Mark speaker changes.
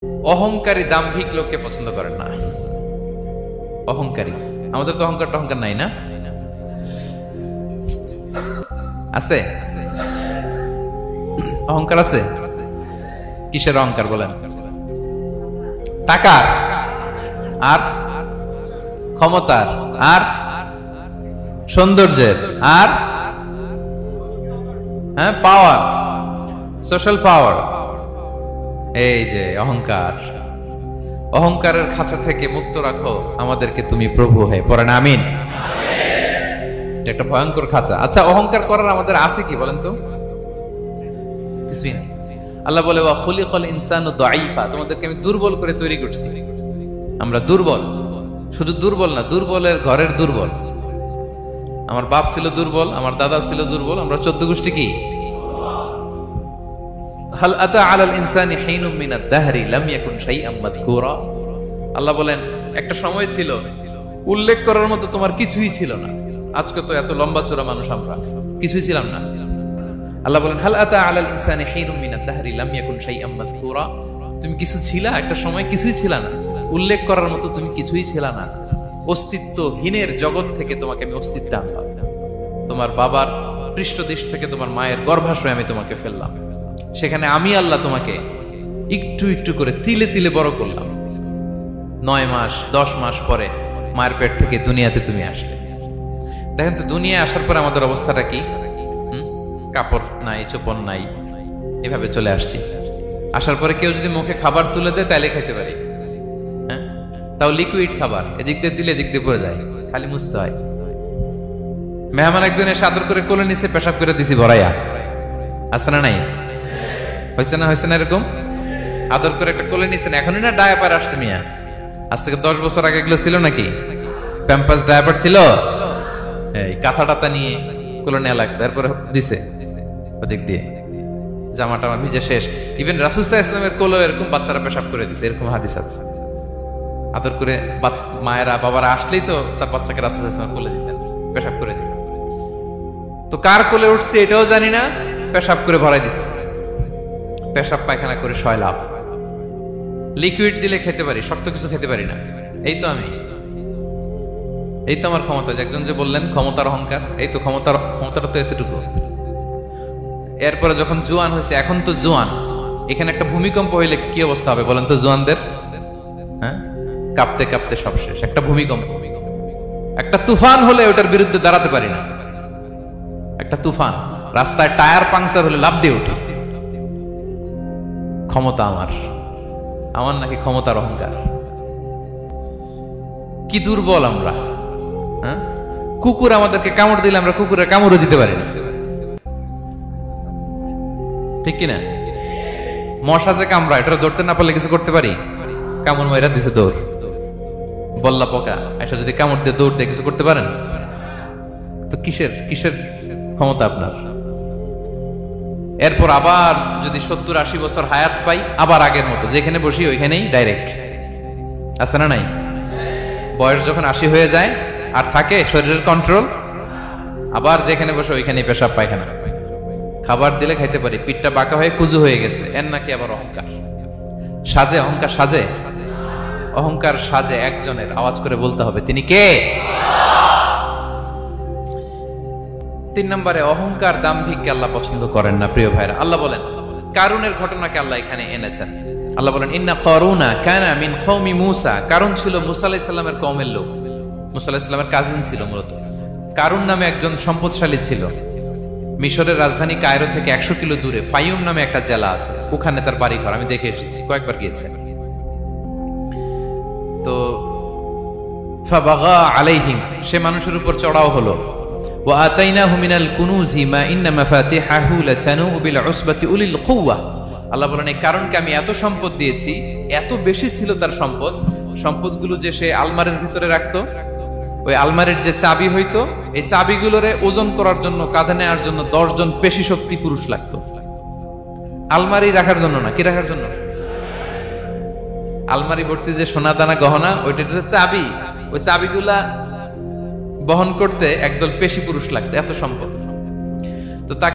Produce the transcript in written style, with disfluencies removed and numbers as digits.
Speaker 1: অহংকারী দাম্ভিক লোককে পছন্দ করেন না। অহংকারী, আমাদের তো অহংকার টহংকার নাই না? আছে অহংকার আছে? কিসের অহংকার বলেন? টাকার, আর ক্ষমতার, আর সৌন্দর্যের, আর হ্যাঁ পাওয়ার, সোশ্যাল পাওয়ার। এই যে অহংকার, অহংকারের খাঁচা থেকে মুক্ত রাখো আমাদেরকে তুমি প্রভু হয়ে, পড়েন আমিন। একটা ভয়ঙ্কর খাঁচা। আচ্ছা, অহংকার করার আমাদের আছে কি বলেন তো? কিছুই না। আল্লাহ বলে ওয়া খুলিকাল ইনসানু দাঈফা, তোমাদেরকে আমি দুর্বল করে তৈরি করছি। আমরা দুর্বল, শুধু দুর্বল না, দুর্বলের ঘরের দুর্বল। আমার বাপ ছিল দুর্বল, আমার দাদা ছিল দুর্বল, আমরা 14 গোষ্ঠী কি? হাল আতা আলাল ইনসানি হিনুম মিনাদ দাহরি লাম ইয়াকুন শাইআম মাযকুরা। আল্লাহ বলেন একটা সময় ছিল উল্লেখ করার মতো তোমার কিছুই ছিল না। আজকে তো এত লম্বা চড়া মানুষ, আমরা কিছুই ছিলাম না। আল্লাহ বলেন হাল আতা আলাল ইনসানি হিনুম মিনাদ দাহরি লাম ইয়াকুন শাইআম মাযকুরা। তুমি কিছু ছিলা, একটা সময় কিছুই ছিল না, উল্লেখ করার মতো তুমি কিছুই ছিল না। অস্তিত্বহীনের জগৎ থেকে তোমাকে আমি অস্তিত্ব আনলাম। তোমার বাবার পৃষ্ঠদেশ থেকে তোমার মায়ের গর্ভাশয়ে আমি তোমাকে ফেললাম। সেখানে আমি আল্লাহ তোমাকে একটু একটু করে তিলে তিলে বড় করলাম। 9 মাস 10 মাস পরে মায়ের পেট থেকে দুনিয়াতে তুমি আসলে। দেখেন তো দুনিয়ায় আসার পরে আমাদের অবস্থাটা কি? কাপড় নাই, চোপড় নাই, এভাবে চলে আসছি। আসার পরে কেউ যদি মুখে খাবার তুলে দেয় তাইলে খাইতে পারি, হ্যাঁ, তাও লিকুইড খাবার, এদিক দিয়ে দিলে এদিক দিয়ে পড়ে যায়, খালি মুছতে হয়। মেহমান একজন এসে আদর করে কোলে নিচে পেশাব করে দিছি ভরাইয়া, আছে না নাই? হয়েছে না, হয়েছে না? এরকম আদর করে একটা কোলে নিছেন, এখনই না ডায়াপার আসছে মিয়া। আজ থেকে 10 বছর আগে এগুলো ছিল নাকি? প্যাম্পাস ডায়াপার ছিল, এই কাঁথা টাতা নিয়ে কোলে নেওয়া লাগতো, তারপরে দিছে ওদিক দিয়ে, জামা টামা ভিজে শেষ। ইভেন রাসূল সাল্লাল্লাহু আলাইহি ওয়াসাল্লামের কোলেও এরকম বাচ্চারা পেশাব করে দিছে, এরকম হাদিস আছে। আদর করে মায়েরা বাবারা আসলেই তো তার বাচ্চাকে রাসূল সাল্লাল্লাহু আলাইহি ওয়াসাল্লাম কোলে দিতেন, পেশাব করে দিতেন। তো কার কোলে উঠছে এটাও জানি না, পেশাব করে ভরাই দিচ্ছে। পেশাব পায়খানা করে 6 লাভ। লিকুইড দিলে খেতে পারি, শক্ত কিছু খেতে পারি না। এই তো আমি, এই তো আমার ক্ষমতা। একজন যে বললেন ক্ষমতার অহংকার, এই তো ক্ষমতাটা তো এতটুকু। এরপরে যখন জোয়ান হয়েছে, এখন তো জোয়ান, এখানে একটা ভূমিকম্প হইলে কি অবস্থা হবে বলেন তো জোয়ানদের? হ্যাঁ, কাঁপতে কাঁপতে সব শেষ। একটা ভূমিকম্প, একটা তুফান হলে ওটার বিরুদ্ধে দাঁড়াতে পারি না। একটা তুফান, রাস্তায় টায়ার পাংচার হলে লাফ দিয়ে উঠি। ক্ষমতা আমার, আমার নাকি ক্ষমতার অহংকার। কি দুর্বল আমরা, হ্যাঁ? কুকুর আমাদেরকে কামড় দিলে আমরা কুকুরের কামড়ও দিতে পারি না, ঠিক কিনা? মশা যে কামড়া, এটা ধরতে না পারলে কিছু করতে পারি? কামড় মাইরা দিছে দৌড়। বল্লা পোকা এসে যদি কামড় দিয়ে দৌড় দিয়ে কিছু করতে পারেন? তো কিসের কিসের ক্ষমতা আপনার? এরপর আবার যদি 70-80 বছর হায়াত পাই, আবার আগের মতো যেখানে বসি ওইখানেই ডাইরেক্ট, আছে না নাই? বয়স যখন 80 হয়ে যায় আর থাকে শরীরের কন্ট্রোল, আবার যেখানে বসে ওইখানেই পেশাব পায়খানা। খাবার দিলে খাইতে পারি, পিঠটা বাঁকা হয়ে কুজু হয়ে গেছে, এর নাকি আবার অহংকার। সাজে অহংকার, সাজে অহংকার, সাজে একজনের। আওয়াজ করে বলতে হবে তিনি কে? 3 নম্বরে অহংকার দাম্ভিককে আল্লাহ পছন্দ করেন না। প্রিয় ভাইরা, আল্লাহ বলেন কারুনের ঘটনাকে আল্লাহ এখানে এনেছেন। আল্লাহ বলেন ইন্না কারুনা কানা মিন কওমি মূসা। কারুন ছিল মুসা আলাইহিস সালামের কওমের লোক, মুসা আলাইহিস সালামের কাজিন ছিল মূলত। কারুন নামে একজন সম্পদশালী ছিল। মিশরের রাজধানী কায়রো থেকে 100 কিলো দূরে ফাইয়ুম নামে একটা জেলা আছে, ওখানে তার বাড়ি ঘর। আমি দেখে এসেছি, কয়েকবার গিয়েছি। তো ফাবাগা আলাইহিম, সে মানুষের উপর চড়াও হলো। ওয়া আতাইনাহু মিনাল কুনুজি মা ইন্না মাফাতিহাহু লাতানু বিল উসবাতি উলিল কুওয়া। আল্লাহ বলেন এই কারণকে আমি এত সম্পদ দিয়েছি, এত বেশি ছিল তার সম্পদ, সম্পদগুলো যে সে আলমারির ভিতরে রাখতো, ওই আলমারির যে চাবি হইতো, এই চাবিগুলোরে ওজন করার জন্য, কাঁধে নেওয়ার জন্য 10 জন পেশি শক্তি পুরুষ লাগতো। আলমারি রাখার জন্য না, কি রাখার জন্য? আলমারি ভর্তি যে সোনা দানা গহনা, ওইটার যে চাবি, ওই চাবিগুলা বহন করতে একদল পেশি পুরুষ লাগতো, এত সম্পদ।